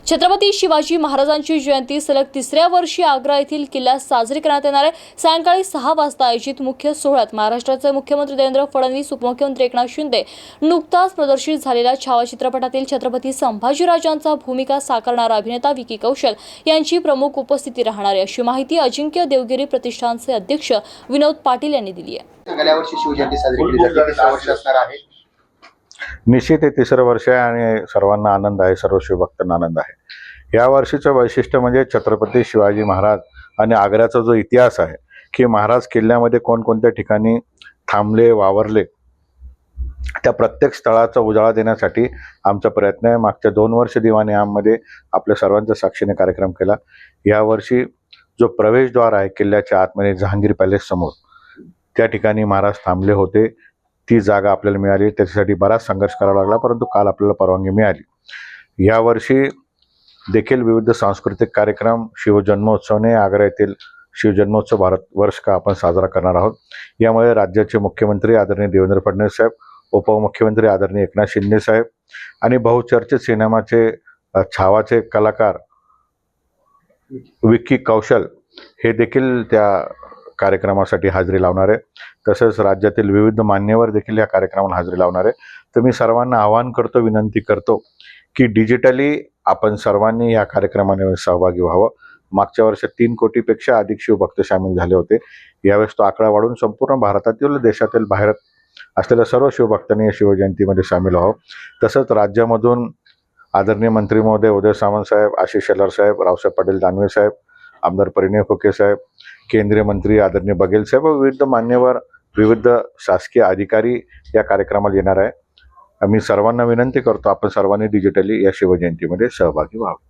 छत्रपती शिवाजी महाराजांची जयंती सलग तिसऱ्या वर्षी आग्रा येथील किल्ल्यात साजरी करण्यात येणार आहे। सायंकाळी 6 वाजता आयोजित मुख्य सोहळ्यात महाराष्ट्राचे मुख्यमंत्री देवेंद्र फडणवीस, उपमुख्यमंत्री एकनाथ शिंदे, नुकताच प्रदर्शित झालेल्या छावा चित्रपटातील छत्रपती संभाजीराजांचा भूमिका साकारणारा अभिनेता विकी कौशल यांची प्रमुख उपस्थिती राहणार आहे, अशी माहिती अजिंक्य देवगिरी प्रतिष्ठानचे अध्यक्ष विनोद पाटील यांनी दिली आहे। गेल्या वर्षी शिवजयंती साजरी केली जाते, तिसरं वर्ष असणार आहे। निश्चित हे तिसरं वर्ष आहे आणि सर्वांना आनंद आहे, सर्व शिवभक्तांना आनंद आहे। या वर्षीचं वैशिष्ट्य म्हणजे छत्रपती शिवाजी महाराज आणि आग्र्याचा जो इतिहास आहे की महाराज किल्ल्यामध्ये कोणकोणत्या ठिकाणी थांबले, वावरले, त्या प्रत्येक स्थळाचा उजाळा देण्यासाठी आमचा प्रयत्न आहे। मागच्या 2 वर्ष दिवाणी आममध्ये आपल्या सर्वांच्या साक्षीने कार्यक्रम केला। यावर्षी जो प्रवेशद्वार आहे किल्ल्याच्या आतमध्ये जहांगीर पॅलेस समोर, त्या ठिकाणी महाराज थांबले होते, ती जागा आपल्याला मिळाली। त्याच्यासाठी बराच संघर्ष करावा लागला, परंतु काल आपल्याला परवानगी मिळाली। यावर्षी देखील विविध सांस्कृतिक कार्यक्रम शिवजन्मोत्सवने आग्रा येथील शिवजन्मोत्सव भारत वर्ष का आपण साजरा करणार आहोत। यामुळे राज्याचे मुख्यमंत्री आदरणीय देवेंद्र फडणवीस साहेब, उपमुख्यमंत्री आदरणीय एकनाथ शिंदे साहेब आणि बहुचर्चित सिनेमाचे छावाचे कलाकार विक्की कौशल हे देखील त्या कार्यक्रमासाठी हजेरी लावणार आहे। तसेच राज्यातील विविध मान्यवर देखील या कार्यक्रमाला हजेरी लावणार आहे। तर मी सर्वांना आवाहन करतो, विनंती करतो की डिजिटली आपण सर्वांनी या कार्यक्रमाने सहभागी व्हावं। मागच्या वर्षात 3 कोटीपेक्षा अधिक शिवभक्त सामील झाले होते। यावेळेस तो आकडा वाढून संपूर्ण भारतातील, देशातील, बाहेर असलेल्या सर्व शिवभक्तांनी या शिवजयंतीमध्ये सामील व्हावं। तसंच राज्यामधून आदरणीय मंत्री महोदय उदय सामंत साहेब, आशिष शेलार साहेब, रावसाहेब पाटील दानवे साहेब, आमदार परिणय फुके साहेब, केंद्रीय मंत्री आदरणीय बघेल साहेब व विविध मान्यवर, विविध शासकीय अधिकारी या कार्यक्रमाला येणार आहे। आम्ही सर्वांना विनंती करतो, आपण सर्वांनी डिजिटली या शिवजयंतीमध्ये सहभागी व्हावे।